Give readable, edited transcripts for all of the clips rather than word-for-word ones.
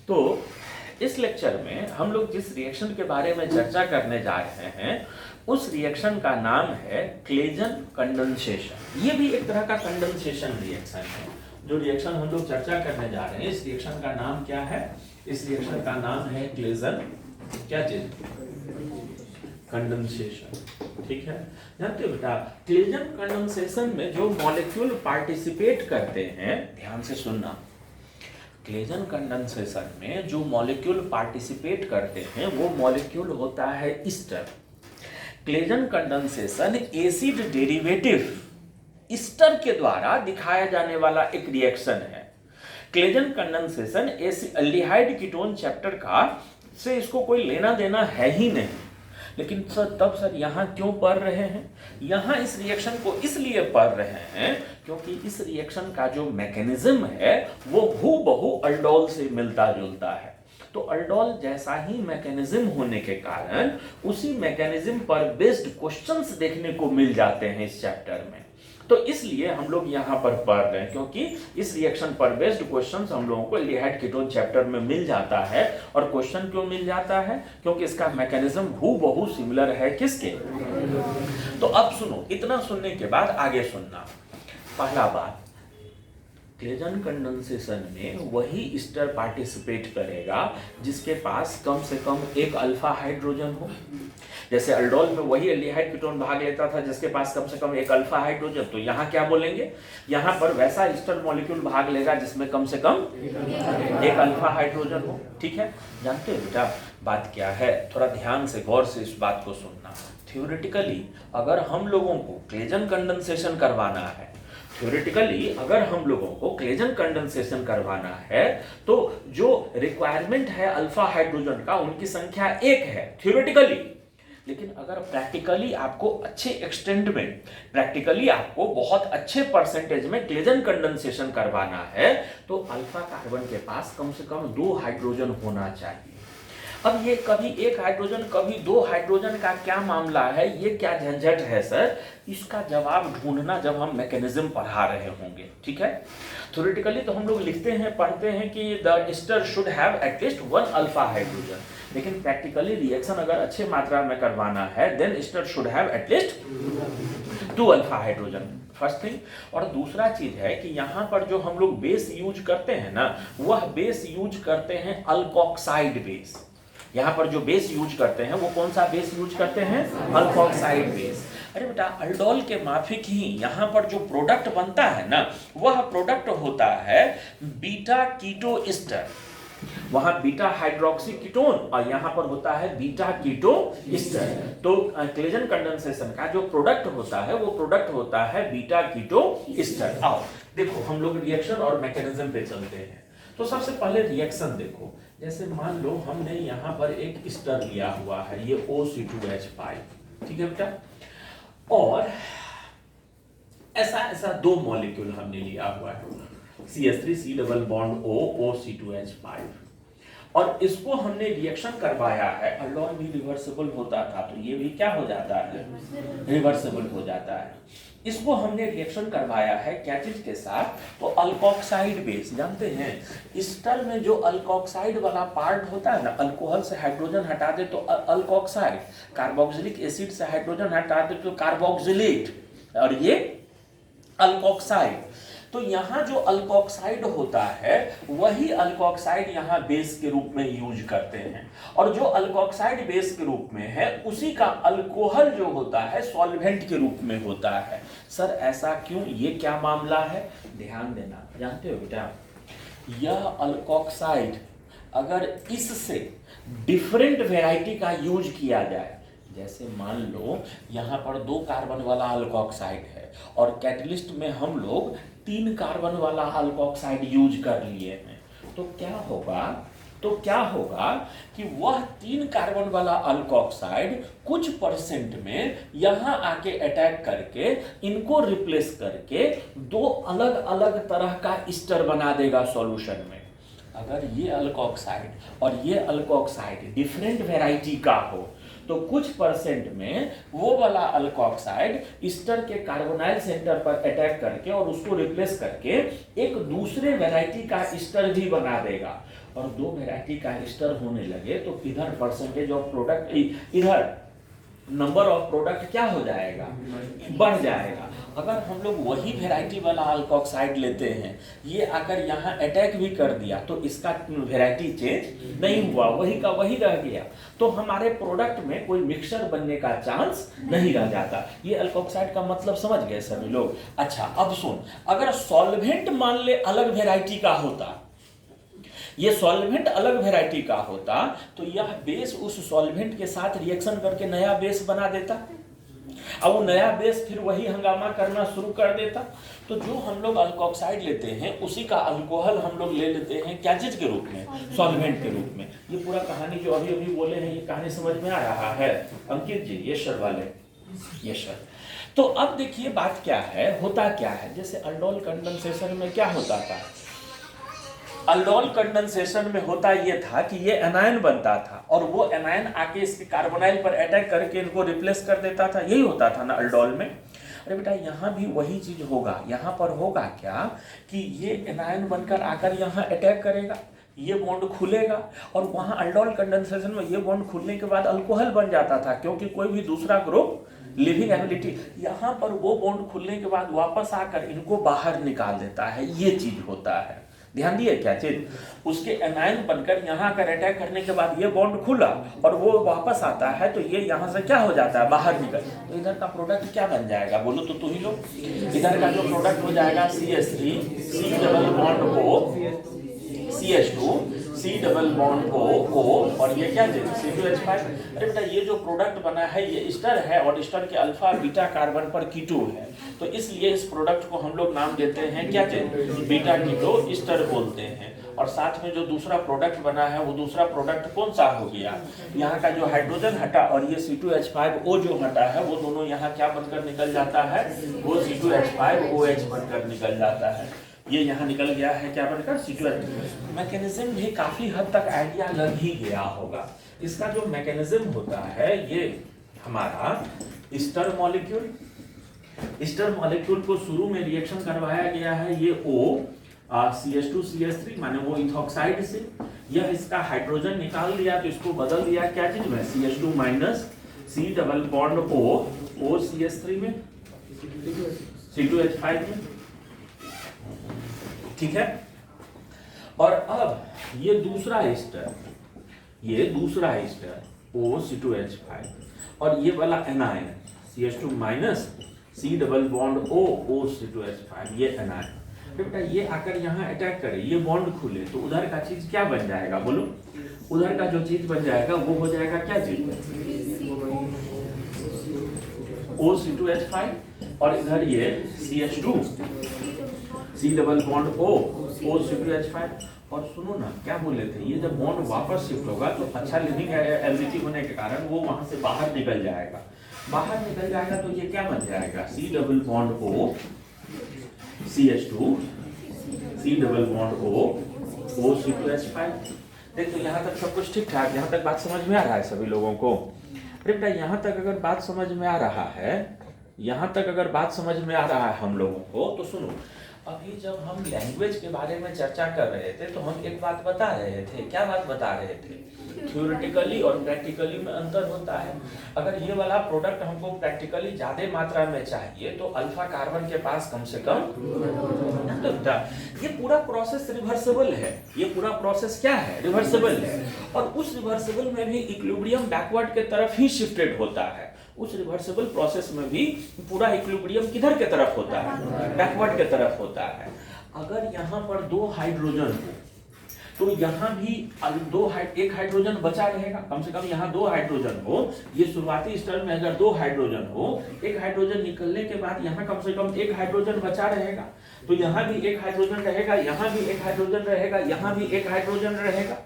तो इस लेक्चर में हम लोग जिस रिएक्शन के बारे में चर्चा करने जा रहे हैं उस रिएक्शन का नाम है क्लेजन कंडेंसेशन। ये भी एक तरह का कंडेंसेशन रिएक्शन है। जो रिएक्शन हम लोग चर्चा करने जा रहे हैं इस रिएक्शन का नाम क्या है? इस रिएक्शन का नाम है क्लेजन क्या चीज? कंडेंसेशन। ठीक है, जानते हो बेटा क्लेजन कंडेंसेशन में जो मॉलिक्यूल पार्टिसिपेट करते हैं, ध्यान से सुनना, क्लेजन कंडेंसेशन में जो मॉलिक्यूल पार्टिसिपेट करते हैं वो मॉलिक्यूल होता है Easter. Claisen condensation acid derivative Easter के द्वारा दिखाया जाने वाला एक रिएक्शन है। Claisen condensation aldehyde ketone chapter का से इसको कोई लेना देना है ही नहीं, लेकिन सर तब सर यहाँ क्यों पढ़ रहे हैं? यहाँ इस रिएक्शन को इसलिए पढ़ रहे हैं क्योंकि इस रिएक्शन का जो मैकेनिज्म है वो हूबहू अल्डोल से मिलता जुलता है। तो अल्डोल जैसा ही मैकेनिज्म होने के कारण उसी मैकेनिज्म पर बेस्ड क्वेश्चंस देखने को मिल जाते हैं इस चैप्टर में। तो इसलिए हम लोग यहाँ पर पढ़ रहे हैं क्योंकि इस रिएक्शन पर बेस्ड क्वेश्चंस हम लोगों को एल्डिहाइड कीटोन चैप्टर में मिल जाता है। और क्वेश्चन क्यों मिल जाता है? क्योंकि इसका मैकेनिज्म हूबहू सिमिलर है किसके? तो अब सुनो, इतना सुनने के बाद आगे सुनना। पहला बात, क्लेजन कंडेंसेशन में वही ईस्टर पार्टिसिपेट करेगा जिसके पास कम से कम एक अल्फा हाइड्रोजन हो। जैसे अल्डोल में वही एल्डिहाइड कीटोन भाग लेता था जिसके पास कम से कम एक अल्फा हाइड्रोजन, तो यहाँ क्या बोलेंगे? यहाँ पर वैसा ईस्टर मॉलिक्यूल भाग लेगा जिसमें कम से कम एक अल्फा हाइड्रोजन हो। ठीक है, जानते हो बेटा बात क्या है? थोड़ा ध्यान से गौर से इस बात को सुनना। थ्योरेटिकली अगर हम लोगों को क्लेजन कंडेंसेशन करवाना है, थ्योरेटिकली अगर हम लोगों को क्लेजन कंडेंसेशन करवाना है तो जो रिक्वायरमेंट है अल्फा हाइड्रोजन का उनकी संख्या 1 है थ्योरेटिकली। लेकिन अगर प्रैक्टिकली आपको अच्छे एक्सटेंट में, प्रैक्टिकली आपको बहुत अच्छे परसेंटेज में क्लेजन कंडेंसेशन करवाना है तो अल्फा कार्बन के पास कम से कम 2 हाइड्रोजन होना चाहिए। अब ये कभी 1 हाइड्रोजन कभी 2 हाइड्रोजन का क्या मामला है, ये क्या झंझट है सर, इसका जवाब ढूंढना जब हम मैकेनिज्म पढ़ा रहे होंगे। ठीक है, थ्योरेटिकली तो हम लोग लिखते हैं, पढ़ते हैं कि the ester should have at least 1 alpha hydrogen, लेकिन प्रैक्टिकली रिएक्शन अगर अच्छे मात्रा में करवाना है then ester should have at least 2 alpha hydrogen, first thing. और दूसरा चीज है कि यहाँ पर जो हम लोग बेस यूज करते हैं ना, वह बेस यूज करते हैं अल्कोक्साइड बेस। यहाँ पर जो बेस यूज करते हैं वो कौन सा बेस यूज करते हैं? Alkoxide base. अरे बेटा अल्डोल के माफिक ही यहाँ पर जो प्रोडक्ट बनता है ना, वह प्रोडक्ट होता है बीटा कीटो ईस्टर। वहां बीटा हाइड्रोक्सी कीटोन और यहाँ पर होता है बीटा कीटो ईस्टर। तो क्लेजन कंडेंसेशन का जो प्रोडक्ट होता है वो प्रोडक्ट होता है बीटा कीटो ईस्टर। आओ देखो हम लोग रिएक्शन और मैकेनिज्म पे चलते हैं। तो सबसे पहले रिएक्शन देखो, जैसे मान लो हमने यहाँ पर एक ईस्टर लिया हुआ है, ये O(C2H5), ठीक है बेटा, और ऐसा 2 मॉलिक्यूल हमने लिया हुआ है, CH3 double bond O OC2H5, और इसको हमने रिएक्शन करवाया है। अल्डोल भी रिवर्सिबल होता था तो ये भी क्या हो जाता है? रिवर्सिबल हो जाता है। इसको हमने रिएक्शन करवाया है क्या चीज के साथ? तो अल्कोक्साइड बेस। जानते हैं ईस्टर में जो अल्कोक्साइड वाला पार्ट होता है ना, अल्कोहल से हाइड्रोजन हटा दे तो अल्कोक्साइड, कार्बोक्सिलिक एसिड से हाइड्रोजन हटा दे तो कार्बोक्सिलेट, और ये अल्कोक्साइड। तो यहाँ जो अल्कोक्साइड होता है वही अल्कोक्साइड यहाँ बेस के रूप में यूज करते हैं, और जो अल्कोक्साइड बेस के रूप में है उसी का अल्कोहल जो होता है सॉल्वेंट के रूप में होता है। सर ऐसा क्यों, ये क्या मामला है? ध्यान देना। जानते हो बेटा यह अल्कोक्साइड अगर इससे डिफरेंट वेराइटी का यूज किया जाए, जैसे मान लो यहाँ पर 2 कार्बन वाला अल्कोक्साइड है और कैटलिस्ट में हम लोग 3 कार्बन वाला अल्कोक्साइड यूज कर लिए हैं, तो क्या होगा कि वह 3 कार्बन वाला अल्कोक्साइड कुछ परसेंट में यहाँ आके अटैक करके इनको रिप्लेस करके 2 अलग अलग तरह का ईस्टर बना देगा सॉल्यूशन में। अगर ये अल्कोक्साइड और ये अल्कोक्साइड डिफरेंट वेराइटी का हो तो कुछ परसेंट में वो वाला अल्कोक्साइड ईस्टर के कार्बोनाइल सेंटर पर अटैक करके और उसको रिप्लेस करके एक दूसरे वैरायटी का ईस्टर भी बना देगा। और 2 वैरायटी का एस्टर होने लगे तो इधर परसेंटेज ऑफ प्रोडक्ट, इधर नंबर ऑफ प्रोडक्ट क्या हो जाएगा, बढ़ जाएगा। अगर हम लोग वही वैरायटी वाला अल्कोक्साइड लेते हैं, ये अगर यहाँ अटैक भी कर दिया तो इसका वैरायटी चेंज नहीं हुआ, वही का वही रह गया, तो हमारे प्रोडक्ट में कोई मिक्सचर बनने का चांस नहीं रह जाता। ये अल्कोक्साइड का मतलब समझ गए सभी लोग। अच्छा अब सुन, अगर सॉल्वेंट मान ले अलग वैरायटी का होता, ये सॉल्वेंट अलग वैरायटी का होता, तो यह बेस उस सॉल्वेंट के साथ रिएक्शन करके नया बेस बना देता, अब वो नया बेस फिर वही हंगामा करना शुरू कर देता। तो जो हम लोग अल्कोक्साइड लेते हैं उसी का अल्कोहल हम लोग ले लेते हैं क्या चीज के रूप में, सॉल्वेंट के रूप में। ये पूरा कहानी जो अभी अभी बोले हैं, ये कहानी समझ में आ रहा है अंकित जी? ये सर वाले, ये सर। तो अब देखिए बात क्या है, होता क्या है, जैसे अल्डोल कंडेंसेशन में क्या होता था, अल्डोल कंडेंसेशन में होता ये था कि ये एनायन बनता था और वो एनायन आके इसके कार्बोनाइल पर अटैक करके इनको रिप्लेस कर देता था, यही होता था ना अल्डोल में। अरे बेटा यहाँ भी वही चीज होगा, यहाँ पर होगा क्या कि ये एनायन बनकर आकर यहाँ अटैक करेगा, ये बॉन्ड खुलेगा, और वहाँ अल्डोल कंडेंसेशन में ये बॉन्ड खुलने के बाद अल्कोहल बन जाता था, क्योंकि कोई भी दूसरा ग्रुप लिविंग एबिलिटी, यहाँ पर वो बॉन्ड खुलने के बाद वापस आकर इनको बाहर निकाल देता है, ये चीज होता है। ध्यान दिए क्या चीज, उसके एनायन बनकर यहाँ कर अटैक करने के बाद ये बॉन्ड खुला और वो वापस आता है, तो ये यहाँ से क्या हो जाता है, बाहर निकल, तो इधर का प्रोडक्ट क्या बन जाएगा, बोलो तो तू ही लोग। इधर का जो प्रोडक्ट हो जाएगा CH3 C double bond O CH2 C double bond O और ये क्या C2H5। अरे बेटा ये जो प्रोडक्ट बना है ये ईस्टर है और ईस्टर के अल्फा बीटा कार्बन पर कीटो है, तो इसलिए इस प्रोडक्ट को हम लोग नाम देते हैं क्या चीज, बीटा कीटो ईस्टर बोलते हैं। और साथ में जो दूसरा प्रोडक्ट बना है वो दूसरा प्रोडक्ट कौन सा हो गया, यहाँ का जो हाइड्रोजन हटा और ये C2H5O जो हटा है, वो दोनों यहाँ क्या बनकर निकल जाता है, वो C2H5OH बनकर निकल जाता है। ये यहाँ निकल गया है क्या बनकर C2H5। मैकेनिज्म भी काफी हद तक आइडिया लग ही गया होगा। इसका जो मैकेनिज्म होता है, ये हमारा ईस्टर मॉलिक्यूल, ईस्टर मॉलिक्यूल को शुरू में रिएक्शन करवाया गया है ये O CH2CH3 माने वो इथॉक्साइड से, यह इसका हाइड्रोजन निकाल लिया तो इसको बदल दिया क्या चीज में, CH2 minus C double bond O CH3 में C2H5 में, ठीक है। और अब ये दूसरा ईस्टर, ये दूसरा ईस्टर O C2H5 और ये वाला anion CH2 minus C double bond O C2H5, ये एनायन बेटा ये आकर यहाँ अटैक करे, ये बॉन्ड खुले, तो उधर का चीज क्या बन जाएगा, बोलो उधर का जो चीज बन जाएगा वो हो जाएगा क्या चीज, OC2H5 और इधर ये CH2 C double bond O C2H5। और सुनो ना क्या बोले थे, ये जब बॉन्ड वापस शिफ्ट होगा तो अच्छा लिविंग एबिलिटी होने के कारण वो वहां से बाहर निकल जाएगा, बाहर निकल जाएगा तो ये क्या बन जाएगा, C double bond O CH2 C double bond O C2H5। देखो यहाँ तक सब कुछ ठीक ठाक, यहाँ तक बात समझ में आ रहा है सभी लोगों को। अरे बेटा यहाँ तक अगर बात समझ में आ रहा है, यहाँ तक अगर बात समझ में आ रहा है हम लोगों को, तो सुनो अभी जब हम लैंग्वेज के बारे में चर्चा कर रहे थे तो हम एक बात बता रहे थे, क्या बात बता रहे थे, थ्योरेटिकली और प्रैक्टिकली में अंतर होता है। अगर ये वाला प्रोडक्ट हमको प्रैक्टिकली ज्यादा मात्रा में चाहिए तो अल्फा कार्बन के पास कम से कम, ये पूरा प्रोसेस रिवर्सिबल है, ये पूरा प्रोसेस क्या है, रिवर्सिबल है। और उस रिवर्सिबल में भी इक्विलिब्रियम बैकवर्ड के तरफ ही शिफ्टेड होता है, उस रिवर्सिबल प्रोसेस में भी पूरा इक्विलिब्रियम किधर के तरफ होता है, बैकवर्ड के तरफ होता है। अगर यहाँ पर दो हाइड्रोजन हो तो यहाँ भी एक हाइड्रोजन बचा रहेगा, कम से कम यहाँ दो हाइड्रोजन हो, ये शुरुआती स्तर में अगर दो हाइड्रोजन हो, एक हाइड्रोजन निकलने के बाद यहाँ कम से कम एक हाइड्रोजन बचा रहेगा, तो यहाँ भी एक हाइड्रोजन रहेगा, यहाँ भी एक हाइड्रोजन रहेगा, यहाँ भी एक हाइड्रोजन रहेगा।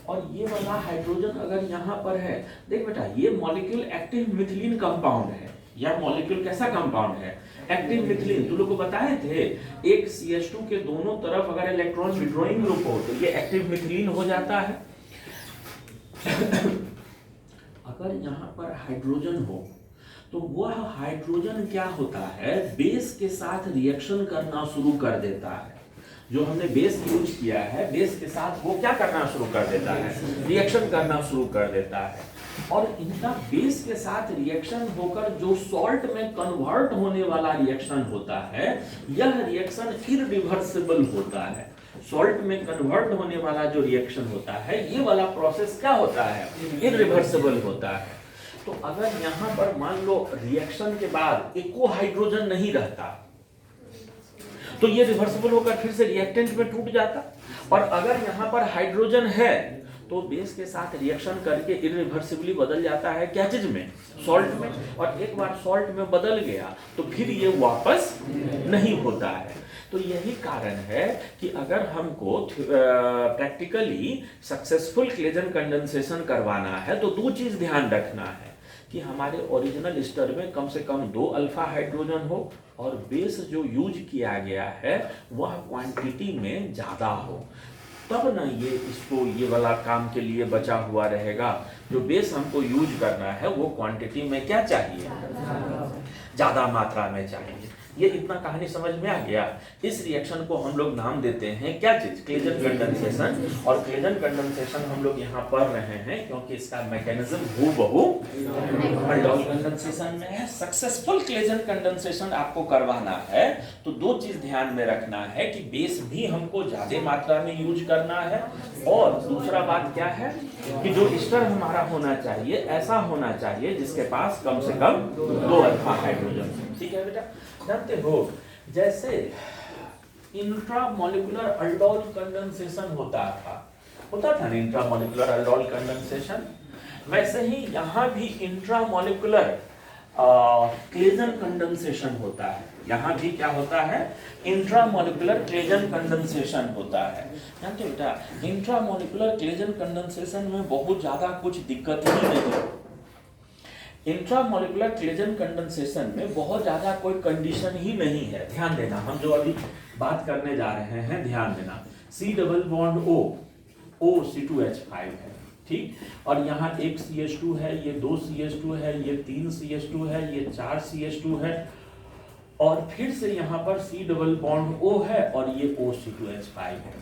और ये वाला हाइड्रोजन अगर यहाँ पर है, देख बेटा ये मॉलिक्यूल एक्टिव मिथिलीन कंपाउंड है, या मॉलिक्यूल कैसा कंपाउंड है, एक्टिव मिथिलीन। तुम लोग को बताए थे एक CH2 के दोनों तरफ अगर इलेक्ट्रॉन विड्रॉइंग ग्रुप हो तो ये एक्टिव मिथिलीन हो जाता है। अगर यहाँ पर हाइड्रोजन हो तो वह हाइड्रोजन क्या होता है, बेस के साथ रिएक्शन करना शुरू कर देता है। जो हमने बेस यूज किया है, बेस के साथ वो क्या करना शुरू कर देता है, रिएक्शन करना शुरू कर देता है। और इनका बेस के साथ रिएक्शन होकर जो सॉल्ट में कन्वर्ट होने वाला रिएक्शन होता है, यह रिएक्शन इररिवर्सिबल होता है। सॉल्ट में कन्वर्ट होने वाला जो रिएक्शन होता है, ये वाला प्रोसेस क्या होता है, इररिवर्सिबल होता है। तो अगर यहाँ पर मान लो रिएक्शन के बाद एको हाइड्रोजन नहीं रहता, तो ये रिवर्सिबल होकर फिर से रिएक्टेंट में टूट जाता। और अगर यहाँ पर हाइड्रोजन है तो बेस के साथ रिएक्शन करके इरिवर्सिबली बदल जाता है क्या चीज में, सॉल्ट में। और एक बार सॉल्ट में बदल गया तो फिर ये वापस नहीं होता है। तो यही कारण है कि अगर हमको प्रैक्टिकली सक्सेसफुल क्लेजन कंडेंसेशन करवाना है तो दो चीज ध्यान रखना है कि हमारे ओरिजिनल स्टर में कम से कम 2 अल्फा हाइड्रोजन हो और बेस जो यूज किया गया है वह क्वांटिटी में ज्यादा हो, तब ना ये इसको ये वाला काम के लिए बचा हुआ रहेगा। जो बेस हमको यूज करना है वो क्वांटिटी में क्या चाहिए, ज्यादा मात्रा में चाहिए। ये इतना कहानी समझ में आ गया। इस रिएक्शन को हम लोग नाम देते हैं क्या चीज, क्लेजन कंडेंसेशन। और क्लेजन कंडेंसेशन हम लोग यहाँ पढ़ रहे हैं क्योंकि इसका मैकेनिज्म हूबहू अल्डोल कंडेंसेशन में है। सक्सेसफुल क्लेजन कंडेंसेशन आपको करवाना है तो दो चीज ध्यान में रखना है कि बेस भी हमको ज्यादा मात्रा में यूज करना है, और दूसरा बात क्या है कि जो एस्टर हमारा होना चाहिए ऐसा होना चाहिए जिसके पास कम से कम 2 अल्फा हाइड्रोजन। ठीक है बेटा, जानते हो जैसे इंट्रामोलिकुलर अल्डोल कंडेंसेशन होता था ना, इंट्रामोलिकुलर अल्डोल कंडेंसेशन, वैसे ही यहाँ भी इंट्रामोलिकुलर क्लेजन कंडेंसेशन होता है। यहाँ भी क्या होता है, इंट्रामोलिकुलर क्लेजन कंडेंसेशन होता है। जानते हो बेटा, इंट्रामोलिकुलर क्लेजन कंडेंसेशन में बहुत ज्यादा कुछ दिक्कत ही नहीं। इंट्रामोलिकुलर क्लेजन कंडेंसेशन में बहुत ज्यादा कोई कंडीशन ही नहीं है। ध्यान देना, हम जो अभी बात करने जा रहे हैं ध्यान देना। C double bond O C2H5 है, ठीक। और यहाँ एक CH2 है, ये 2 CH2 है, ये 3 CH2 है, ये 4 CH2 है, और फिर से यहाँ पर C डबल बॉन्ड O है और ये OC2H5 है।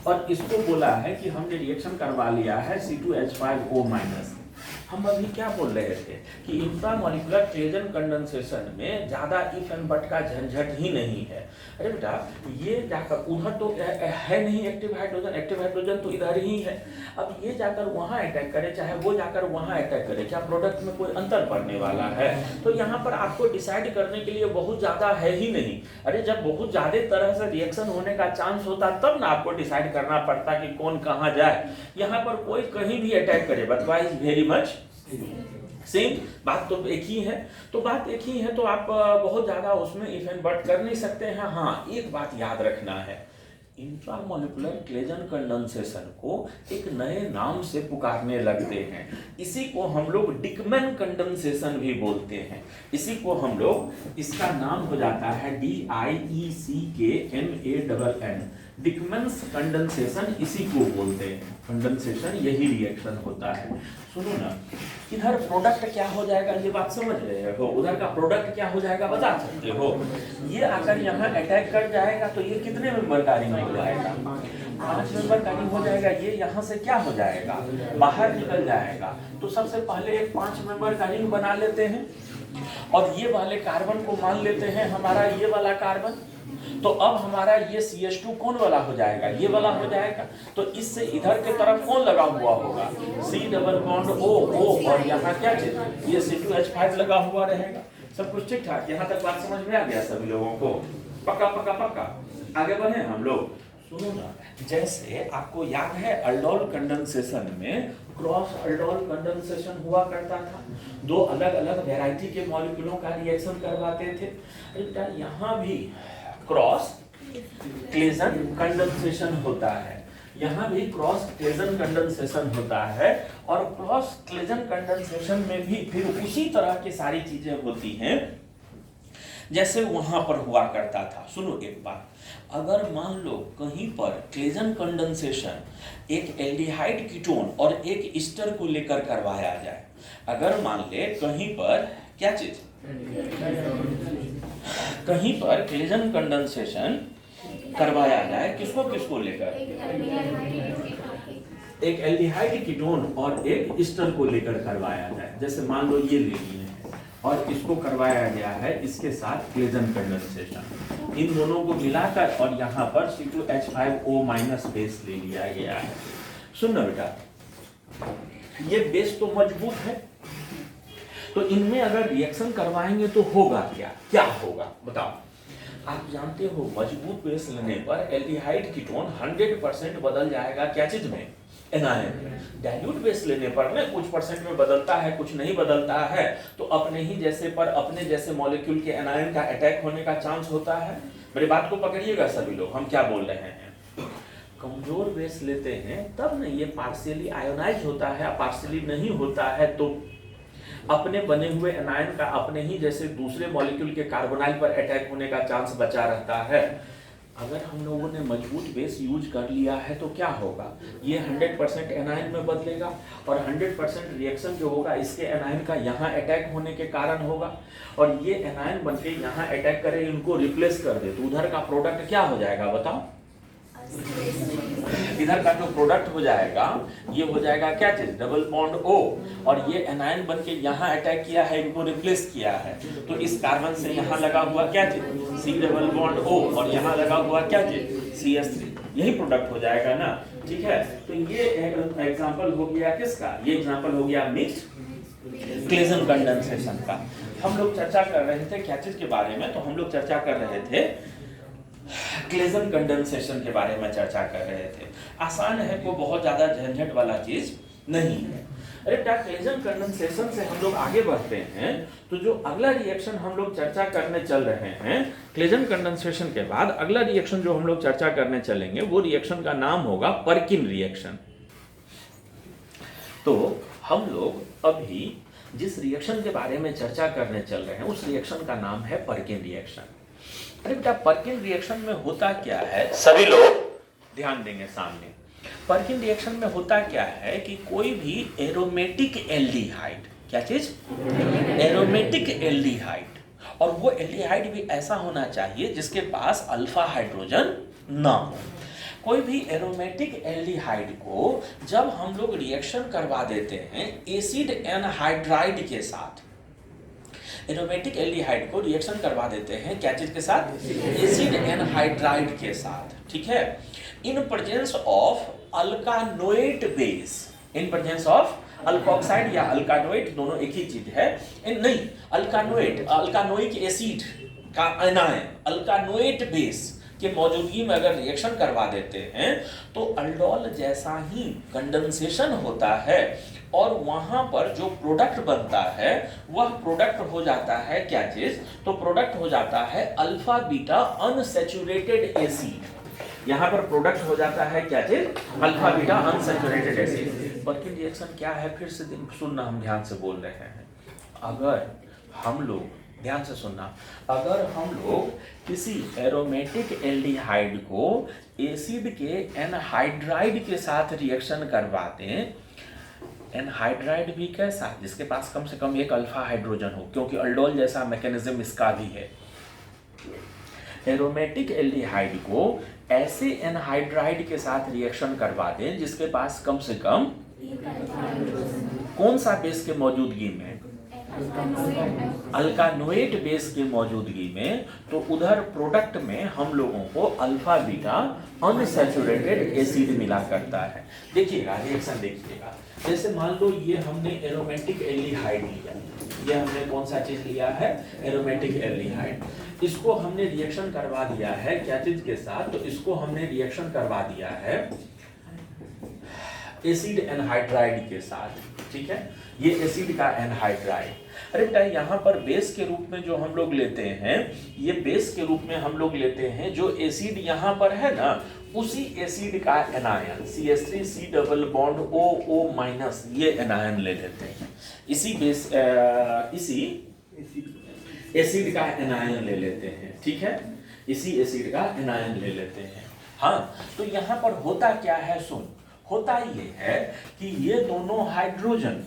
और इसको बोला है कि हमने रिएक्शन करवा लिया है C2H5O माइनस। हम अभी क्या बोल रहे थे कि इंट्रामोलिकुलर क्लेजन कंडेंसेशन में ज्यादा इफ एंड बट का झंझट ही नहीं है। अरे बेटा, ये जाकर उधर तो है नहीं एक्टिव हाइड्रोजन तो इधर ही है। अब ये जाकर वहां अटैक करे, चाहे वो जाकर वहां अटैक करे, क्या प्रोडक्ट में कोई अंतर पड़ने वाला है? तो यहाँ पर आपको डिसाइड करने के लिए बहुत ज्यादा है ही नहीं। अरे जब बहुत ज्यादा तरह से रिएक्शन होने का चांस होता तब ना आपको डिसाइड करना पड़ता कि कौन कहाँ जाए। यहाँ पर कोई कहीं भी अटैक करे, बट वेरी मच सेम, बात तो एक ही है। तो बात एक ही है तो आप बहुत ज्यादा उसमें इफ एंड बट कर नहीं सकते हैं। हाँ, एक बात याद रखना है, इंट्रामोलिकुलर क्लेजन कंडेंसेशन को एक नए नाम से पुकारने लगते हैं। इसी को हम लोग डिकमैन कंडेंसेशन भी बोलते हैं। इसी को हम लोग, इसका नाम हो जाता है DIECKMANN, डिकमैन्स कंडेंसेशन इसी को बोलते हैं। कंडेंसेशन यही रिएक्शन होता है। सुनो ना, इधर प्रोडक्ट क्या हो जाएगा ये बात समझ रहे हो, उधर का प्रोडक्ट क्या हो जाएगा बता सकते हो? ये आकर यहाँ अटैक कर जाएगा तो ये कितने मेंबर का रिंग हो जाएगा? 5 मेंबर का रिंग हो जाएगा। ये यहाँ से क्या हो जाएगा, बाहर निकल जाएगा। तो सबसे पहले एक 5 मेंबर का रिंग बना लेते हैं और ये वाले कार्बन को मान लेते हैं हमारा ये वाला कार्बन। तो अब हमारा ये CH2 कौन वाला हो जाएगा, ये वाला हो जाएगा। तो इससे इधर के तरफ कौन लगा हुआ होगा, C डबल बॉन्ड O, और यहाँ क्या चीज, ये C2H5 लगा हुआ रहेगा। सब कुछ ठीक ठाक, यहाँ तक बात समझ में आ गया सभी लोगों को? पक्का पक्का पक्का, आगे बढ़े हम लोग। सुनो ना, जैसे आपको याद है अल्डोल कंडेंसेशन में क्रॉस अल्डोल कंडेंसेशन हुआ करता था, 2 अलग अलग वैरायटी के मॉलिक्यूलों का रिएक्शन करवाते थे। यहाँ भी क्रॉस क्लेजन कंडेंसेशन होता है, यहाँ भी क्रॉस क्लेजन कंडेंसेशन होता है। और क्रॉस क्लेजन कंडेंसेशन में भी फिर उसी तरह की सारी चीजें होती हैं जैसे वहां पर हुआ करता था। सुनो एक बात, अगर मान लो कहीं पर क्लेजन कंडेंसेशन एक एल्डिहाइड कीटोन और एक ईस्टर को लेकर करवाया जाए, अगर मान ले कहीं पर क्या चीज, कहीं पर क्लेजन कंडेंसेशन करवाया जाए, किसको किसको लेकर, एक एल्डिहाइड कीटोन और एक ईस्टर को लेकर करवाया जाए। जैसे मान लो ये ले लिए हैं और इसको करवाया गया है इसके साथ क्लेजन कंडेंसेशन, इन दोनों को मिलाकर और यहाँ पर C2H5O- बेस ले लिया गया है। सुन ना बेटा, ये बेस तो मजबूत है, तो इनमें अगर रिएक्शन करवाएंगे तो होगा क्या, क्या होगा बताओ। आप जानते हो मजबूत बेस लेने पर एल्डिहाइड कीटोन 100% बदल जाएगा क्या चीज में, एनायन। डाइल्यूट बेस लेने पर ना कुछ परसेंट में बदलता है, कुछ नहीं बदलता है, तो अपने ही जैसे पर अपने जैसे मॉलिक्यूल के एनायन का अटैक होने का चांस होता है। मेरी बात को पकड़िएगा सभी लोग, हम क्या बोल रहे हैं। कमजोर बेस लेते हैं तब ना ये पार्शियली आयोनाइज होता है, पार्शियली नहीं होता है, तो अपने बने हुए एनायन का अपने ही जैसे दूसरे मॉलिक्यूल के कार्बोनाइल पर अटैक होने का चांस बचा रहता है। अगर हम लोगों ने मजबूत बेस यूज कर लिया है तो क्या होगा, ये 100% एनायन में बदलेगा और 100% रिएक्शन जो होगा इसके एनायन का यहाँ अटैक होने के कारण होगा, और ये एनायन बनके यहाँ अटैक करे, इनको रिप्लेस कर दे, तो उधर का प्रोडक्ट क्या हो जाएगा बताओ। इधर का जो प्रोडक्ट हो जाएगा ये हो जाएगा क्या चीज, डबल बॉन्ड O, और ये एनायन बनके यहाँ अटैक किया है, इनको रिप्लेस किया है, तो इस कार्बन से यहाँ लगा हुआ क्या चीज, C डबल बॉन्ड O, और यहाँ लगा हुआ क्या चीज, CH3, यही प्रोडक्ट हो जाएगा ना। ठीक है, तो ये एग्जांपल हो गया किसका, ये एग्जांपल हो गया मिक्स्ड क्लेजन कंडेंसेशन का। हम लोग चर्चा कर रहे थे क्या चीज के बारे में, तो हम लोग चर्चा कर रहे थे क्लेजन कंडेंसेशन के बारे में चर्चा कर रहे थे। आसान है, कोई बहुत ज्यादा झंझट वाला चीज नहीं है। अरे क्लेजन कंडेंसेशन से हम लोग आगे बढ़ते हैं, तो जो अगला रिएक्शन हम लोग चर्चा करने चल रहे हैं क्लेजन कंडेंसेशन के बाद, अगला रिएक्शन जो हम लोग चर्चा करने चलेंगे वो रिएक्शन का नाम होगा पर्किन रिएक्शन। तो हम लोग अभी जिस रिएक्शन के बारे में चर्चा करने चल रहे हैं उस रिएक्शन का नाम है पर्किन रिएक्शन। अरे बेटा, पर्किन रिएक्शन में होता क्या है, सभी लोग ध्यान देंगे सामने। पर्किन रिएक्शन में होता क्या है कि कोई भी एरोमेटिक एल्डिहाइड, क्या चीज, एरोमेटिक एल्डिहाइड, और वो एल्डिहाइड भी ऐसा होना चाहिए जिसके पास अल्फा हाइड्रोजन ना हो। कोई भी एरोमेटिक एल्डिहाइड को जब हम लोग रिएक्शन करवा देते हैं एसिड एनहाइड्राइड के साथ, एरोमेटिक एल्डिहाइड को रिएक्शन करवा देते हैं क्या चीज के साथ, एसिड एनहाइड्राइड के साथ, ठीक है, in presence of alkanoate base, in presence of alkoxide या अल्कानोएट, दोनों एक ही चीज है, नहीं अल्कानोएट, अल्कानोइक एसिड का आयन अल्कानोएट बेस के मौजूदगी में अगर रिएक्शन करवा देते हैं तो अल्डोल जैसा ही कंडेंसेशन होता है, और वहां पर जो प्रोडक्ट बनता है वह प्रोडक्ट हो जाता है क्या चीज, तो प्रोडक्ट हो जाता है अल्फा बीटा अनसैचुरेटेड एसिड। यहां पर प्रोडक्ट हो जाता है क्या चीज, alpha beta unsaturated acid. Perkin reaction क्या है, फिर से सुनना, हम ध्यान से बोल रहे हैं। अगर हम लोग, ध्यान से सुनना, अगर हम लोग किसी एरोमेटिक एल्डिहाइड को एसिड के एनहाइड्राइड के साथ रिएक्शन करवाते हैं, एनहाइड्राइड भी कैसा, जिसके पास कम से कम एक अल्फा हाइड्रोजन हो, क्योंकि अल्डोल जैसा मैकेनिज्म इसका भी है। एरोमेटिक एल्डिहाइड को ऐसे एनहाइड्राइड के साथ रिएक्शन करवा दें जिसके पास कम से कम कौन सा बेस के मौजूदगी में, अल्कानोएट बेस की मौजूदगी में, तो उधर प्रोडक्ट में हम लोगों को अल्फा बीटा अनसैचुरेटेड एसिड मिला करता है। देखिएगा रिएक्शन, देखिएगा, जैसे मान लो ये हमने एरोमेटिक एल्डिहाइड लिया, ये हमने कौन सा चीज लिया है, एरोमेटिक एल्डिहाइड, इसको हमने रिएक्शन करवा दिया है क्या चीज के साथ, तो इसको हमने रिएक्शन करवा दिया है एसिड एनहाइड्राइड के साथ, ठीक है, ये एसिड का एनहाइड्राइड। अरे बेटा, यहाँ पर बेस के रूप में जो हम लोग लेते हैं, ये बेस के रूप में हम लोग लेते हैं जो एसिड यहाँ पर है ना, उसी एसिड का anion CH3 double bond OO-, ये एनायन ले लेते हैं, इसी बेस इसी एसिड का एनायन ले लेते हैं, ठीक है, इसी एसिड का एनायन ले लेते हैं। हाँ, तो यहाँ पर होता क्या है, सुन, होता ये है कि ये दोनों हाइड्रोजन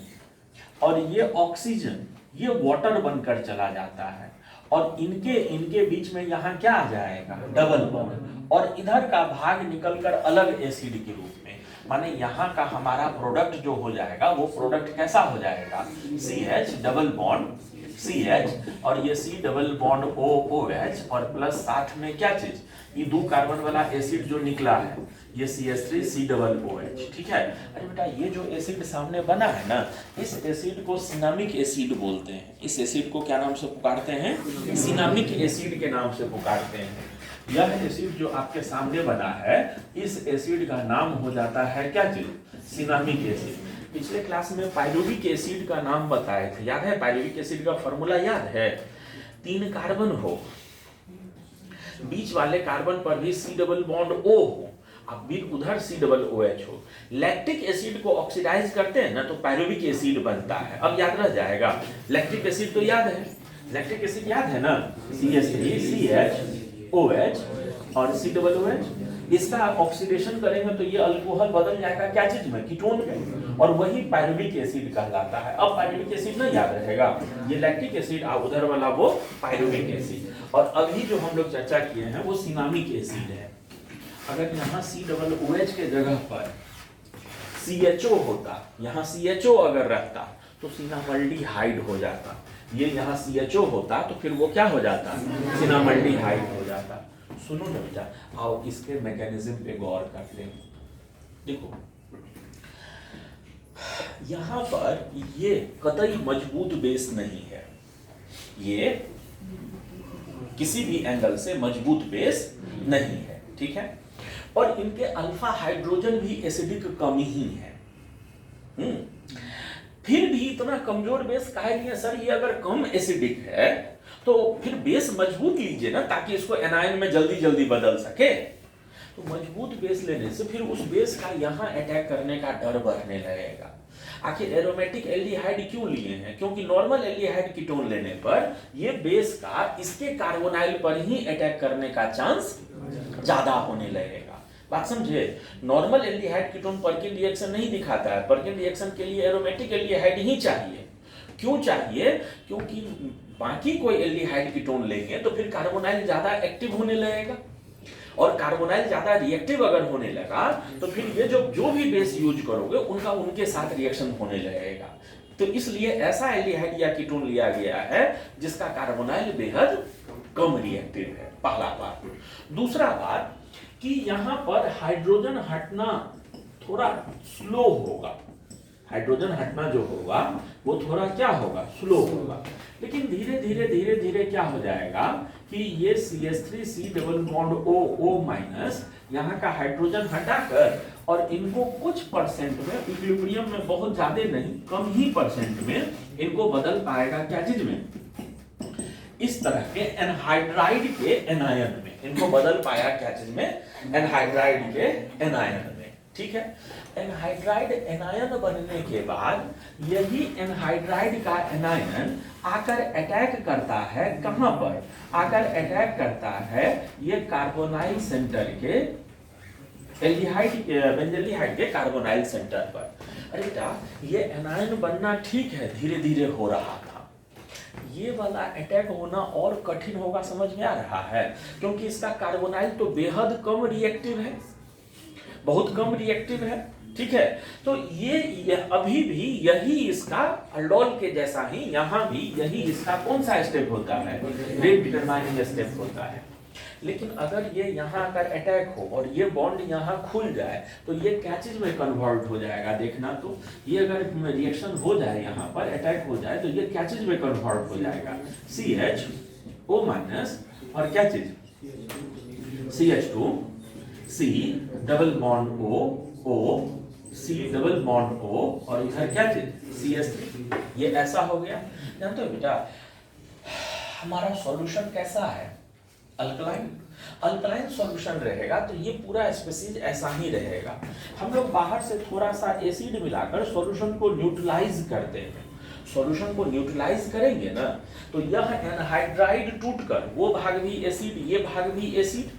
और ये ऑक्सीजन, ये वाटर बनकर चला जाता है, और इनके इनके बीच में यहाँ क्या आ जाएगा, डबल बॉन्ड, और इधर का भाग निकलकर अलग एसिड के रूप में, माने यहाँ का हमारा प्रोडक्ट जो हो जाएगा वो प्रोडक्ट कैसा हो जाएगा, CH डबल बॉन्ड CH, और ये C डबल बॉन्ड OH, और प्लस साथ में क्या चीज, ये 2 कार्बन वाला एसिड जो निकला है ये CH3 C डबल OH, ठीक है। अरे बेटा ये जो एसिड सामने बना है ना, इस एसिड को सिनामिक एसिड बोलते हैं। इस एसिड को क्या नाम से पुकारते हैं, सिनामिक एसिड के नाम से पुकारते हैं। यह एसिड जो आपके सामने बना है, इस एसिड का नाम हो जाता है क्या चीज, सिनामिक एसिड। पिछले क्लास में पायरुविक एसिड का नाम बताए थे, याद है? पायरुविक एसिड का फॉर्मूला याद है? 3 कार्बन हो, बीच वाले कार्बन पर भी C डबल बॉन्ड O हो, अब भी उधर C डबल OH हो। लैक्टिक एसिड को ऑक्सीडाइज करते हैं ना तो पायरुविक एसिड बनता है। अब याद रह जाएगा, लैक्टिक एसिड तो याद है, लैक्टिक एसिड याद है ना, CH3 CH OH और C डबल OH। इसका ऑक्सीडेशन करेंगे तो ये अल्कोहल बदल जाएगा क्या चीज में, कीटोन में, और वही पायरुविक एसिड कहलाता है। अब पायरुविक एसिड ना याद रहेगा, ये लैक्टिक एसिड, उधर वाला वो पायरुविक एसिड। और अभी जो हम लोग चर्चा किए हैं वो सिनामिक एसिड है। अगर यहाँ C डबल OH के जगह पर CHO होता, यहाँ CHO अगर रहता तो सिनामल्डिहाइड हो जाता, ये यहाँ CHO होता तो फिर वो क्या हो जाता, सिनामल्डिहाइड हो जाता। सुनो ना बेटा, आओ इसके मैकेनिज्म पे गौर करते हैं। देखो यहाँ पर ये कतई मजबूत बेस नहीं है, ये किसी भी एंगल से मजबूत बेस नहीं है, ठीक है। और इनके अल्फा हाइड्रोजन भी एसिडिक कम ही है। फिर भी इतना कमजोर बेस काहे लिए सर, ये अगर कम एसिडिक है तो फिर बेस मजबूत लीजिए ना, ताकि इसको एनायन में जल्दी जल्दी बदल सके। तो मजबूत बेस लेने से फिर उस बेस का यहाँ अटैक करने का डर बढ़ने लगेगा। आखिर एरोमेटिक एल्डिहाइड क्यों लिए हैं, क्योंकि नॉर्मल एल्डिहाइड कीटोन लेने पर ये बेस का इसके कार्बोनाइल पर ही अटैक करने का चांस ज्यादा होने लगेगा। बात समझे, normal aldehyde ketone Perkin reaction नहीं दिखाता है, पर्किन रिएक्शन के लिए एरोमेटिक एल्डिहाइड ही चाहिए। क्यों चाहिए, क्योंकि बाकी कोई एल्डिहाइड कीटोन लेंगे तो फिर कार्बोनाइल ज्यादा एक्टिव होने लगेगा, और कार्बोनाइल ज्यादा रिएक्टिव अगर होने लगा तो फिर ये जो भी बेस यूज करोगे उनका उनके साथ रिएक्शन होने लगेगा। तो इसलिए ऐसा एल्डिहाइड या कीटोन लिया गया है जिसका कार्बोनाइल बेहद कम रिएक्टिव है, पहला बात। दूसरा बात कि यहाँ पर हाइड्रोजन हटना थोड़ा स्लो होगा, हाइड्रोजन हटना जो होगा वो थोड़ा क्या होगा, स्लो होगा। लेकिन धीरे धीरे धीरे धीरे क्या हो जाएगा कि ये CH3 C double bond O minus यहाँ का हाइड्रोजन हटाकर और इनको कुछ परसेंट में, इक्विलिब्रियम में बहुत ज्यादा नहीं, कम ही परसेंट में इनको बदल पाएगा क्या चीज में, इस तरह के एनहाइड्राइड के एनायन में इनको बदल पाया क्या चीज में, एनहाइड्राइड के एनायन में, ठीक है। एनहाइड्राइड एनायन बनने के बाद यही एनहाइड्राइड का एनायन आकर अटैक करता है, कहां पर आकर अटैक करता है, ये कार्बोनाइल सेंटर के एल्डिहाइड बेंजल्डिहाइड के कार्बोनाइल सेंटर पर। अरे बेटा ये एनायन बनना ठीक है धीरे धीरे हो रहा था, ये वाला अटैक होना और कठिन होगा, समझ में आ रहा है, क्योंकि इसका कार्बोनाइल तो बेहद कम रिएक्टिव है, बहुत कम रिएक्टिव है, ठीक है। तो ये अभी भी यही इसका अल्डोल के जैसा ही यहाँ भी यही इसका कौन सा स्टेप होता है, रेट डिटरमाइनिंग स्टेप होता है। लेकिन अगर ये यहाँ आकर अटैक हो और ये बॉन्ड यहाँ खुल जाए तो ये क्या चीज में कन्वर्ट हो जाएगा, देखना तो ये अगर रिएक्शन हो जाए यहाँ पर अटैक हो जाए तो ये क्या चीज में कन्वर्ट हो जाएगा, CHO माइनस और क्या चीज CH2 C double bond O C double bond O और इधर क्या चीज CH3, ये ऐसा हो गया। जानते हो बेटा हमारा सॉल्यूशन कैसा है, अल्कलाइन, अल्कलाइन सॉल्यूशन रहेगा तो ये पूरा स्पीशीज ऐसा ही रहेगा। हम लोग बाहर से थोड़ा सा एसिड मिलाकर सॉल्यूशन को न्यूट्रलाइज करते हैं, सॉल्यूशन को न्यूट्रलाइज करेंगे ना तो यह एनहाइड्राइड टूटकर वो भाग भी एसिड, ये भाग भी एसिड,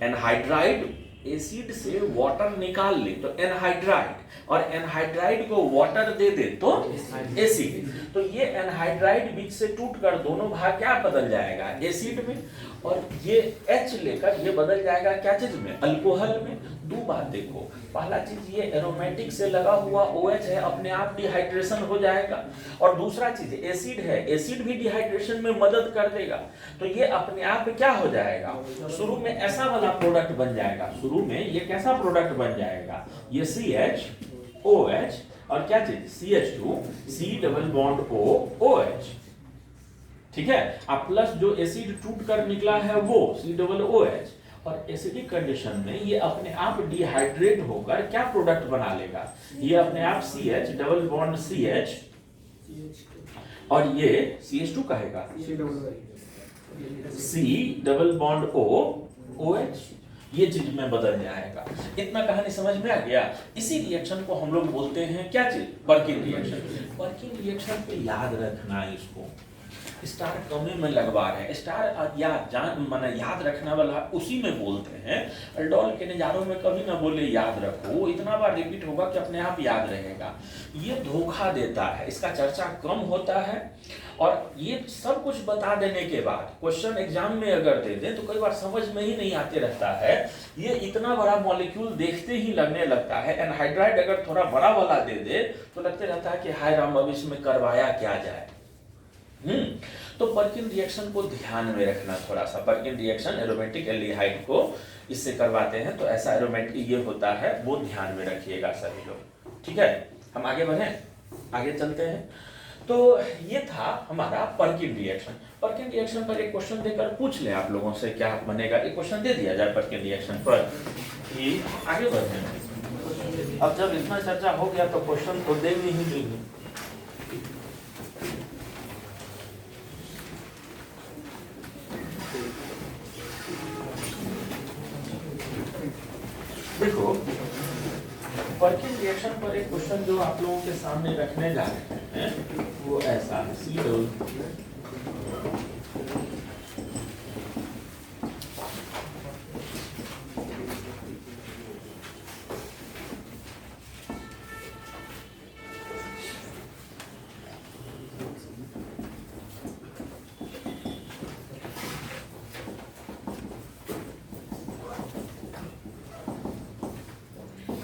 एनहाइड्राइड एसिड से वाटर निकाल ले तो एनहाइड्राइड, और एनहाइड्राइड को वाटर दे दे तो एसिड। तो ये एनहाइड्राइड बीच से टूटकर दोनों भाग क्या बदल जाएगा, एसिड में, और ये H लेकर ये बदल जाएगा क्या चीज में, अल्कोहल में। दो बात देखो, पहला चीज ये एरोमेटिक से लगा हुआ OH है, अपने आप डिहाइड्रेशन हो जाएगा, और दूसरा चीज एसिड है, एसिड भी डिहाइड्रेशन में मदद कर देगा। तो ये अपने आप क्या हो जाएगा, शुरू में ऐसा वाला प्रोडक्ट बन जाएगा, शुरू में ये कैसा प्रोडक्ट बन जाएगा, ये CH और क्या चीज CH2 C double bond OH, ठीक है। अब प्लस जो एसिड टूट कर निकला है वो COOH, और एसिडिक कंडीशन में ये अपने आप डिहाइड्रेट होकर क्या प्रोडक्ट बना लेगा, ये अपने आप CH डबल बॉन्ड CH और ये CH2 कहेगा C डबल बॉन्ड OH, ये चीज में बदल जाएगा। इतना कहानी समझ में आ गया। इसी रिएक्शन को हम लोग बोलते हैं क्या चीज, पर्किन रिएक्शन। पर्किन रिएक्शन पे याद रखना, इसको स्टार कमे में लगवा रहे हैं, स्टार याद रखना वाला उसी में बोलते हैं। अल्डोल के नजारों में कभी ना बोले याद रखो, इतना बार रिपीट होगा कि अपने आप याद रहेगा। ये धोखा देता है, इसका चर्चा कम होता है, और ये सब कुछ बता देने के बाद क्वेश्चन एग्जाम में अगर दे दे तो कई बार समझ में ही नहीं आते रहता है। ये इतना बड़ा मॉलिक्यूल देखते ही लगने लगता है, एनहाइड्राइड अगर थोड़ा बड़ा वाला दे दे तो लगते रहता है कि हाय राम अब इसमें करवाया क्या जाए। तो पर्किन रिएक्शन को ध्यान में रखना थोड़ा सा। पर्किन रिएक्शन एरोमेटिक एल्डिहाइड को इससे करवाते हैं, तो ऐसा एरोमेटिक ये होता है, वो ध्यान में रखिएगा सभी लोग, ठीक है। हम आगे बढ़े, आगे चलते हैं। तो ये था हमारा पर्किन रिएक्शन। पर्किन रिएक्शन पर एक क्वेश्चन देकर पूछ ले आप लोगों से क्या बनेगा, एक क्वेश्चन दे दिया जाए पर्किन रिएक्शन पर कि आगे बढ़े। अब जब इतना चर्चा हो गया तो क्वेश्चन तो देंगे ही देंगे। देखो पर्किन रिएक्शन पर एक क्वेश्चन जो आप लोगों के सामने रखने जा रहे हैं वो ऐसा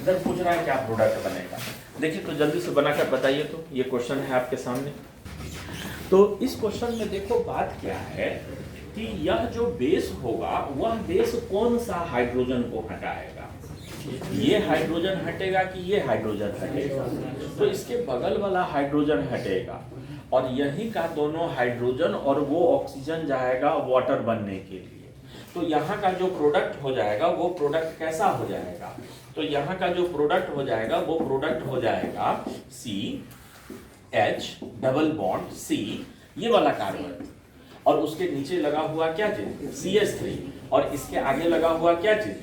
है, पूछ रहा है क्या प्रोडक्ट बनेगा। देखिए तो जल्दी से बनाकर बताइए। तो ये क्वेश्चन है आपके सामने। तो इस क्वेश्चन में देखो बात क्या है कि यह जो बेस होगा वह बेस कौन सा हाइड्रोजन को हटाएगा, ये हाइड्रोजन हटेगा कि ये हाइड्रोजन हटेगा। तो इसके बगल वाला हाइड्रोजन हटेगा और यही का दोनों हाइड्रोजन और वो ऑक्सीजन जाएगा वाटर बनने के लिए। तो यहाँ का जो प्रोडक्ट हो जाएगा वो प्रोडक्ट कैसा हो जाएगा, तो यहाँ का जो प्रोडक्ट हो जाएगा वो प्रोडक्ट हो जाएगा CH डबल बॉन्ड C, ये वाला कार्बन, और उसके नीचे लगा हुआ क्या चीज CH3, और इसके आगे लगा हुआ क्या चीज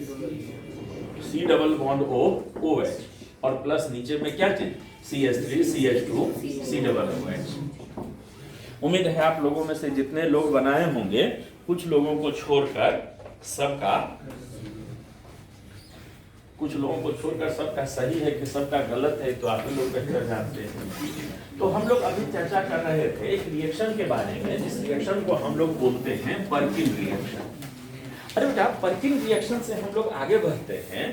C डबल बॉन्ड OH, और प्लस नीचे में क्या चीज CH3 CH2 C double OH। उम्मीद है आप लोगों में से जितने लोग बनाए होंगे, कुछ लोगों को छोड़कर सबका सही है कि सबका गलत है, तो आप लोग बेहतर जानते हैं। तो हम लोग अभी चर्चा कर रहे थे एक रिएक्शन के बारे में, जिस रिएक्शन को हम लोग बोलते हैं पर्किन रिएक्शन। अरे बेटा पर्किन रिएक्शन से हम लोग आगे बढ़ते हैं।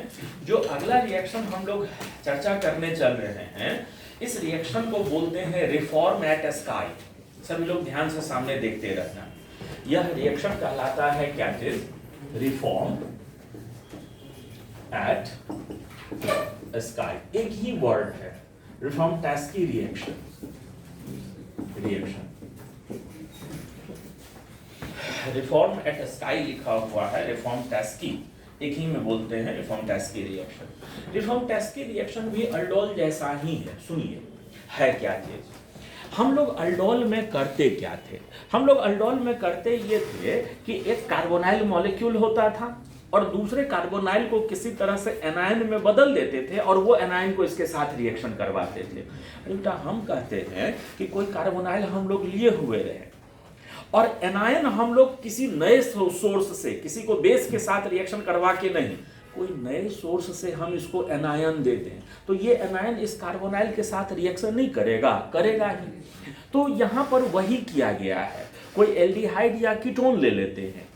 जो अगला रिएक्शन हम लोग चर्चा करने चल रहे हैं, इस रिएक्शन को बोलते हैं रिफॉर्म एट स्काई। सभी लोग ध्यान से सामने देखते रहना। यह रिएक्शन कहलाता है क्या चीज, रिफॉर्म एट स्काई। एक ही वर्ड है, Reformatsky reaction. Reformatsky लिखा हुआ है, रिफॉर्म टैस्की एक ही में बोलते हैं, रिफॉर्म टैस्की रिएक्शन। रिफॉर्म टैस्की रिएक्शन भी अल्डोल जैसा ही है। सुनिए है क्या चीज, हम लोग अल्डोल में करते क्या थे, हम लोग अल्डोल में करते ये थे कि एक कार्बोनाइल मॉलिक्यूल होता था और दूसरे कार्बोनाइल को किसी तरह से एनायन में बदल देते थे और वो एनायन को इसके साथ रिएक्शन करवाते थे। उल्टा हम कहते हैं कि कोई कार्बोनाइल हम लोग लिए हुए रहे और एनायन हम लोग किसी नए सोर्स से, किसी को बेस के साथ रिएक्शन करवा के नहीं, कोई नए सोर्स से हम इसको एनायन दे दें तो ये एनायन इस कार्बोनाइल के साथ रिएक्शन नहीं करेगा, करेगा ही। तो यहाँ पर वही किया गया है, कोई एल्डिहाइड या कीटोन ले लेते हैं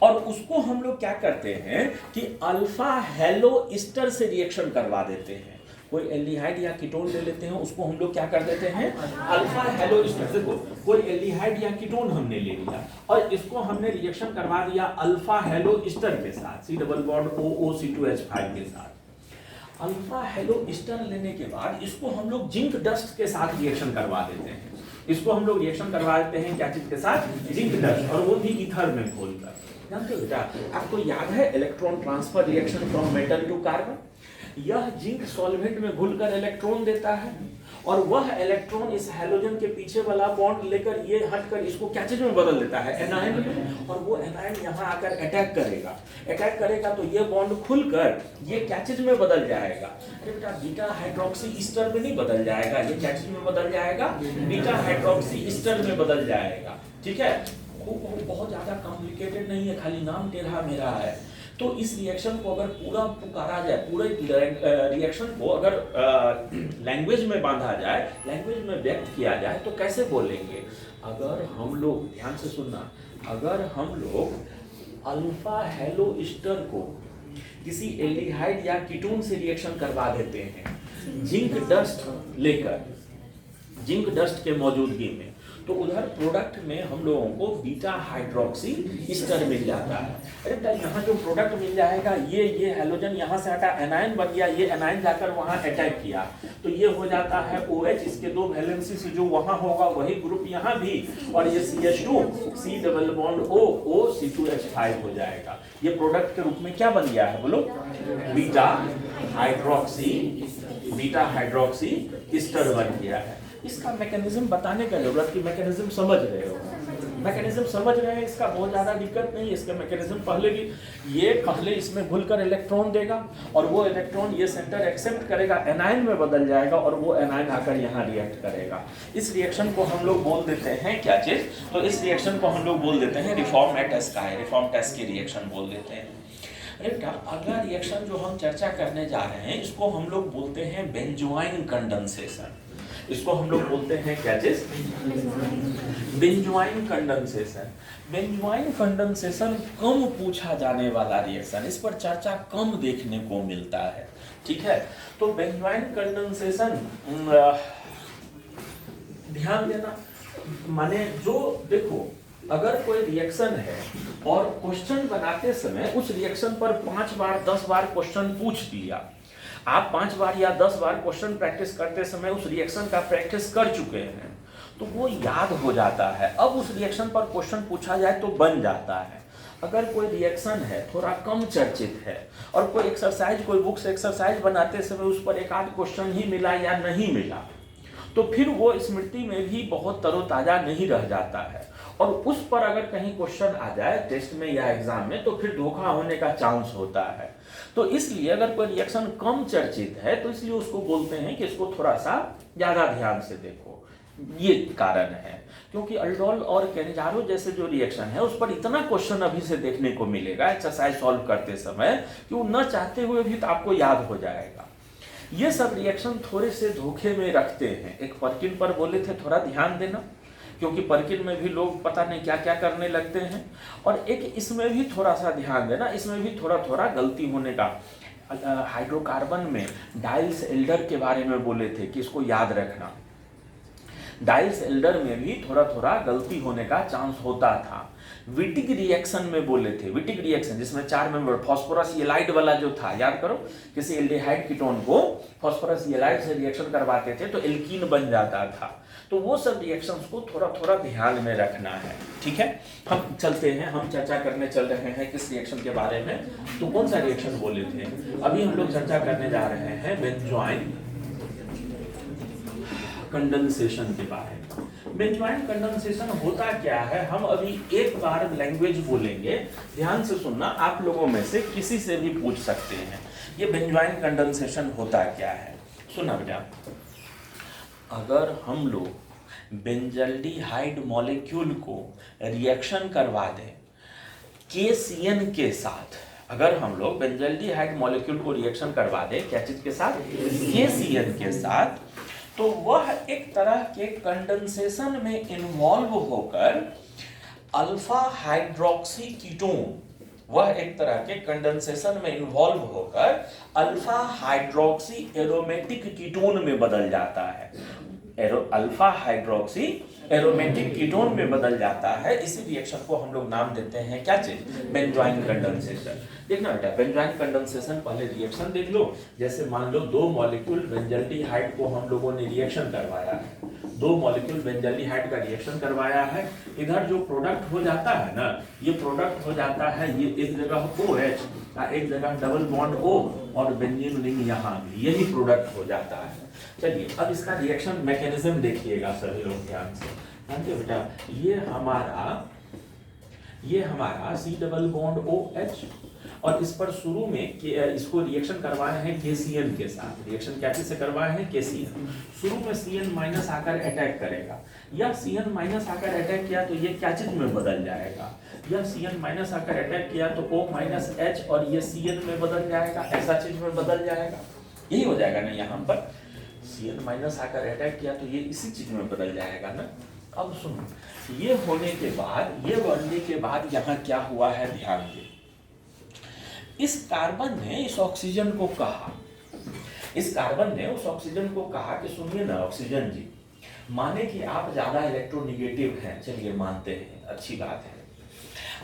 और उसको हम लोग क्या करते हैं कि अल्फा हेलो ईस्टर से रिएक्शन करवा देते हैं। कोई एल्डिहाइड या कीटोन ले लेते हैं, उसको हम लोग क्या कर देते हैं, अल्फा हेलो ईस्टर। देखो कोई एल्डिहाइड या कीटोन हमने ले लिया और इसको हमने रिएक्शन करवा दिया अल्फा हेलो ईस्टर के साथ, सी डबल बॉन्ड OO(C2H5) के साथ। अल्फा हेलो ईस्टर लेने के बाद इसको हम लोग जिंक डस्ट के साथ रिएक्शन करवा देते हैं। इसको हम लोग रिएक्शन करवा देते हैं क्या चीज के साथ, जिंक डस्ट, और वो भी ईथर में घोलकर। जानते हो बेटा, आपको याद है electron transfer reaction from metal to carbon, यह जिंक सॉल्वेंट में घुलकर इलेक्ट्रॉन देता है और वह इलेक्ट्रॉन इस हैलोजन के पीछे वाला बॉन्ड लेकर ये हटकर इसको क्या चीज में बदल देता है, एनायन में, और वो एनायन यहाँ आकर अटैक करेगा। अटैक करेगा तो ये बॉन्ड खुलकर ये क्या चीज में बदल जाएगा, अरे बेटा बीटा हाइड्रोक्सी ईस्टर में नहीं बदल जाएगा, ये क्या चीज में बदल जाएगा, बीटा हाइड्रोक्सी ईस्टर में बदल जाएगा। ठीक है, वो बहुत ज्यादा कॉम्प्लिकेटेड नहीं है, खाली नाम टेढ़ा मेरा है। तो इस रिएक्शन को अगर पूरा पुकारा जाए, पूरे रिएक्शन को अगर लैंग्वेज में बांधा जाए, लैंग्वेज में व्यक्त किया जाए तो कैसे बोलेंगे। अगर हम लोग, ध्यान से सुनना, अगर हम लोग अल्फा हेलो ईस्टर को किसी एल्डिहाइड या कीटोन से रिएक्शन करवा देते हैं जिंक डस्ट लेकर, जिंक डस्ट के मौजूदगी में, तो उधर प्रोडक्ट में हम लोगों को बीटा हाइड्रोक्सी ईस्टर मिल जाता है। अरे बेटा यहाँ जो प्रोडक्ट मिल जाएगा, ये हैलोजन यहाँ से हटा एनायन बन गया, ये एनायन जाकर वहाँ अटैक किया तो ये हो जाता है OH, इसके 2 वैलेंसी से जो वहाँ होगा वही ग्रुप यहाँ भी, और ये CH2 C double bond OO(C2H5) हो जाएगा। ये प्रोडक्ट के रूप में क्या बन गया है बोलो, बीटा हाइड्रोक्सी ईस्टर बन गया है। इसका मैकेनिज्म बताने का जरूरत कि मैकेनिज्म समझ रहे हो, मैकेनिज्म समझ रहे हैं, इसका बहुत ज़्यादा दिक्कत नहीं है। इसका मैकेनिज्म पहले इसमें घुलकर इलेक्ट्रॉन देगा और वो इलेक्ट्रॉन ये सेंटर एक्सेप्ट करेगा, एनायन में बदल जाएगा और वो एनायन आकर यहाँ रिएक्ट करेगा। इस रिएक्शन को हम लोग बोल देते हैं क्या चीज़, तो इस रिएक्शन को हम लोग बोल देते हैं रिफॉर्म टेस्ट की रिएक्शन बोल देते हैं। अगला रिएक्शन जो हम चर्चा करने जा रहे हैं इसको हम लोग बोलते हैं बेंजोइन कंडेंसेशन। इसको हम लोग बोलते हैं क्या चीज, बेंजोइन कंडेंसेशन। बेंजोइन कंडेंसेशन कम पूछा जाने वाला रिएक्शन, इस पर चर्चा कम देखने को मिलता है। ठीक है, तो बेंजोइन कंडेंसेशन ध्यान देना, माने जो देखो अगर कोई रिएक्शन है और क्वेश्चन बनाते समय उस रिएक्शन पर 5 बार 10 बार क्वेश्चन पूछ दिया, आप 5 बार या 10 बार क्वेश्चन प्रैक्टिस करते समय उस रिएक्शन का प्रैक्टिस कर चुके हैं तो वो याद हो जाता है। अब उस रिएक्शन पर क्वेश्चन पूछा जाए तो बन जाता है। अगर कोई रिएक्शन है थोड़ा कम चर्चित है और कोई एक्सरसाइज, कोई बुक से एक्सरसाइज बनाते समय उस पर एक आध क्वेश्चन ही मिला या नहीं मिला तो फिर वो स्मृति में भी बहुत तरोताजा नहीं रह जाता है, और उस पर अगर कहीं क्वेश्चन आ जाए टेस्ट में या एग्जाम में तो फिर धोखा होने का चांस होता है। तो इसलिए अगर कोई रिएक्शन कम चर्चित है तो इसलिए उसको बोलते हैं कि इसको थोड़ा सा ज्यादा ध्यान से देखो, ये कारण है। क्योंकि अल्डोल और केनिजारो जैसे जो रिएक्शन है उस पर इतना क्वेश्चन अभी से देखने को मिलेगा एक्सरसाइज सॉल्व करते समय कि वो न चाहते हुए भी तो आपको याद हो जाएगा। ये सब रिएक्शन थोड़े से धोखे में रखते हैं। एक पर्किन पर बोले थे थोड़ा ध्यान देना, क्योंकि पर्किन में भी लोग पता नहीं क्या क्या करने लगते हैं, और एक इसमें भी थोड़ा सा ध्यान देना, इसमें भी थोड़ा थोड़ा गलती होने का। हाइड्रोकार्बन में डाइल्स एल्डर के बारे में बोले थे कि इसको याद रखना, डाइल्स एल्डर में भी थोड़ा थोड़ा गलती होने का चांस होता था। विटिक रिएक्शन में बोले थे, विटिक रिएक्शन जिसमें 4 मेंबर फॉस्फोरस येलाइड वाला जो था, याद करो, किसी एल्डिहाइड कीटोन को फॉस्फोरस येलाइड से रिएक्शन करवाते थे तो एल्कीन बन जाता था। तो वो सब रिएक्शंस को थोड़ा थोड़ा ध्यान में रखना है। ठीक है, हम चलते हैं, हम चर्चा करने चल रहे हैं किस रिएक्शन के बारे में, तो कौन सा रिएक्शन बोले थे अभी हम लोग चर्चा करने जा रहे हैं बेंजोइन कंडेंसेशन के बारे में। बेंजोइन कंडेंसेशन होता क्या है, हम अभी एक बार लैंग्वेज बोलेंगे, ध्यान से सुनना, आप लोगों में से किसी से भी पूछ सकते हैं ये बेंजोइन कंडेंसेशन होता क्या है। सुना बेटा, अगर हम लोग बेंजल्डिहाइड मॉलिक्यूल को रिएक्शन करवा दें KCN के साथ, अगर हम लोग बेंजल्डिहाइड मॉलिक्यूल को रिएक्शन करवा दें क्या चीज के साथ, KCN के साथ, तो वह एक तरह के कंडेंसेशन में इन्वॉल्व होकर अल्फा हाइड्रोक्सी कीटोन, वह एक तरह के कंडेंसेशन में इन्वॉल्व होकर अल्फा हाइड्रोक्सी एरोमेटिक कीटोन में बदल जाता है, अल्फा हाइड्रोक्सी एरोमेटिक कीटोन में बदल जाता है। इसी रिएक्शन को हम लोग नाम देते हैं क्या चीज, बेंजॉइन कंडेंसेशन। देखना बेटा, बेंजॉइन कंडेंसेशन पहले रिएक्शन देख लो। जैसे मान लो दो मॉलिक्यूल बेंजल्डिहाइड को हम लोगों ने रिएक्शन करवाया है, दो मॉलिक्यूल बेंजल्डिहाइड का रिएक्शन करवाया है। इधर जो प्रोडक्ट हो जाता है ना, ये प्रोडक्ट हो जाता है, ये एक जगह OH, एक जगह डबल बॉन्ड O और बेंजीन रिंग यहाँ भी, यही प्रोडक्ट हो जाता है। चलिए अब इसका रिएक्शन मैकेनिज्म देखिएगा सभी लोग ध्यान से। जानते हो बेटा, ये हमारा C डबल बॉन्ड OH और इस पर शुरू में इसको रिएक्शन करवाए हैं KCN के साथ। रिएक्शन क्या से करवाए हैं, KCN। शुरू में CN माइनस आकर अटैक करेगा, या CN माइनस आकर अटैक किया तो ये क्या चीज में बदल जाएगा, या CN माइनस आकर अटैक किया तो O माइनस H और ये CN में बदल जाएगा, ऐसा चीज में बदल जाएगा। यही हो जाएगा ना, यहाँ पर CN माइनस आकर अटैक किया तो ये इसी चीज में बदल जाएगा ना। अब सुनो, ये होने के बाद, ये बढ़ने के बाद यहाँ क्या हुआ है ध्यान दे। इस कार्बन ने इस ऑक्सीजन को कहा, इस कार्बन ने उस ऑक्सीजन को कहा कि सुनिए ना ऑक्सीजन जी, माने कि आप ज्यादा इलेक्ट्रोनिगेटिव हैं, चलिए मानते हैं, अच्छी बात है,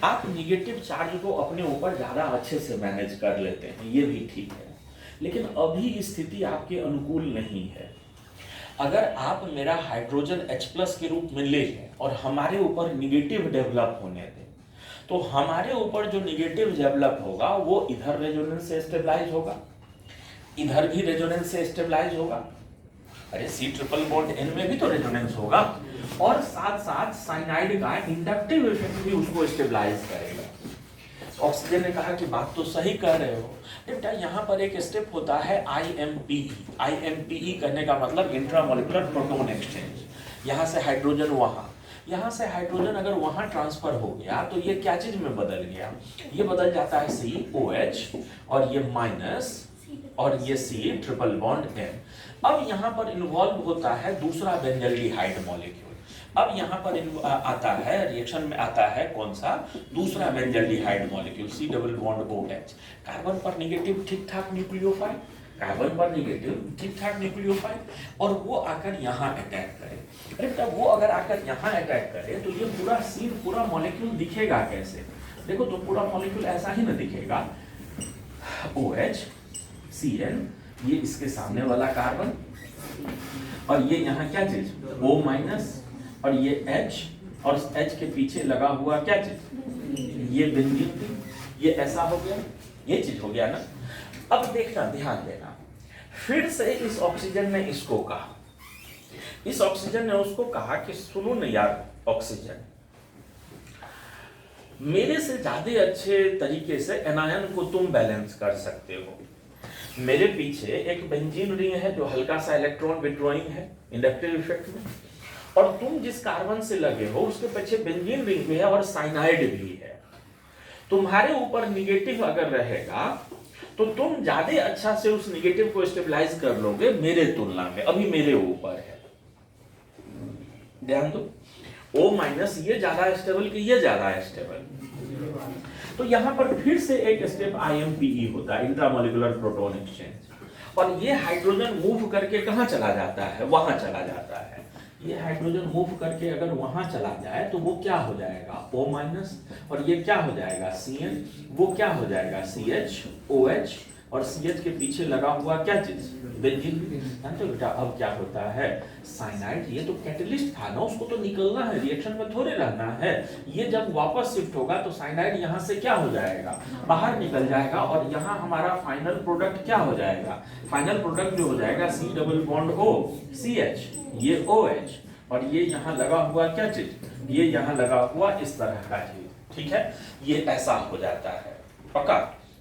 आप निगेटिव चार्ज को अपने ऊपर ज्यादा अच्छे से मैनेज कर लेते हैं, ये भी ठीक है, लेकिन अभी स्थिति आपके अनुकूल नहीं है। अगर आप मेरा हाइड्रोजन H+ के रूप में ले लें और हमारे ऊपर निगेटिव डेवलप होने दें, तो हमारे ऊपर जो निगेटिव डेवलप होगा वो इधर रेजोनेंस से स्टेबलाइज होगा, इधर भी रेजोनेंस से स्टेबलाइज होगा। अरे C ट्रिपल बॉन्ड N में भी तो रेजोनेंस होगा, और साथ साथ साइनाइड का इंडक्टिव इफेक्ट भी उसको स्टेबलाइज करेगा। ऑक्सीजन ने कहा कि बात तो सही कह रहे हो बेटा, यहाँ पर एक स्टेप होता है IMPE। IMPE करने का मतलब इंट्रामोलिकुलर प्रोटॉन एक्सचेंज। यहाँ से हाइड्रोजन वहाँ, यहाँ से हाइड्रोजन अगर वहाँ ट्रांसफर हो गया तो ये क्या चीज में बदल गया, ये बदल जाता है COH और ये माइनस और ये C ट्रिपल बॉन्ड N। अब यहाँ पर इन्वॉल्व होता है दूसरा बेंजल्डिहाइड मॉलिक्यूल। अब यहाँ पर आता है रिएक्शन में आता है कौन सा, दूसरा benzaldehyde molecule C double bond OH। Carbon पर नेगेटिव ठीक ठाक न्यूक्लियोफाइल, कार्बन पर नेगेटिव ठीक ठाक न्यूक्लियोफाइल, और वो आकर यहाँ अटैक करे। अरे बेटा, वो अगर आकर यहाँ अटैक करे तो ये पूरा सीन, पूरा मॉलिक्यूल दिखेगा कैसे, देखो तो पूरा मॉलिक्यूल ऐसा ही ना दिखेगा, OH CN, ये इसके सामने वाला कार्बन, और ये यहाँ क्या चीज O माइनस, और ये H, और H के पीछे लगा हुआ क्या चीज, ये बेंजीन, ये ऐसा हो गया, ये चीज हो गया ना। अब देखना, ध्यान देना, फिर से इस ऑक्सीजन ने इसको कहा, इस ऑक्सीजन ने उसको कहा कि सुनो न यार ऑक्सीजन, मेरे से ज्यादा अच्छे तरीके से एनायन को तुम बैलेंस कर सकते हो। मेरे पीछे एक बेंजीन रिंग है जो हल्का सा इलेक्ट्रॉन विड्रॉइंग है इंडक्टिव इफेक्ट में, और तुम जिस कार्बन से लगे हो उसके पीछे बेंजीन रिंग भी है और साइनाइड भी है। तुम्हारे ऊपर निगेटिव अगर रहेगा तो तुम ज्यादा अच्छा से उस निगेटिव को स्टेबलाइज कर लोगे मेरे तुलना में, अभी मेरे ऊपर है। ध्यान दो, O माइनस ये ज्यादा स्टेबल कि ये ज्यादा स्टेबल, तो यहां पर फिर से एक स्टेप IMPE होता है, इंट्रामोलिकुलर प्रोटॉन एक्सचेंज, और ये हाइड्रोजन मूव करके कहां चला जाता है, वहां चला जाता है। ये हाइड्रोजन मूव करके अगर वहां चला जाए तो वो क्या हो जाएगा, O माइनस, और ये क्या हो जाएगा CN, वो क्या हो जाएगा CH OH, और CH के पीछे लगा हुआ क्या चीज, बेंजीन। जानते हो बेटा अब क्या होता है, साइनाइड ये तो कैटलिस्ट था ना, उसको तो निकलना है, रिएक्शन में थोड़े रहना है। ये जब वापस शिफ्ट होगा तो साइनाइड यहाँ से क्या हो जाएगा, बाहर निकल जाएगा, और यहाँ हमारा फाइनल प्रोडक्ट क्या हो जाएगा, फाइनल प्रोडक्ट जो हो जाएगा C double bond O CH, ये OH, और ये यहाँ लगा हुआ क्या चीज, ये यहाँ लगा हुआ इस तरह का चीज, ठीक है, ये ऐसा हो जाता है। पक्का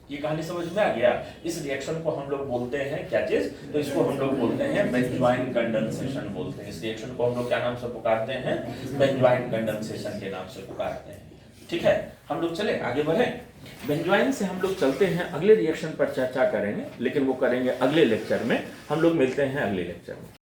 ये कहानी समझ में आ गया। इस रिएक्शन को हम लोग बोलते हैं क्या चीज, तो इसको हम लोग बोलते हैं बेंजॉइन कंडेंसेशन बोलते हैं। इस रिएक्शन को हम लोग क्या नाम से पुकारते हैं, बेंजॉइन कंडेंसेशन के नाम से पुकारते हैं। ठीक है, हम लोग चले आगे बढ़े। बेंजोइन से हम लोग चलते हैं, अगले रिएक्शन पर चर्चा करेंगे, लेकिन वो करेंगे अगले लेक्चर में। हम लोग मिलते हैं अगले लेक्चर में।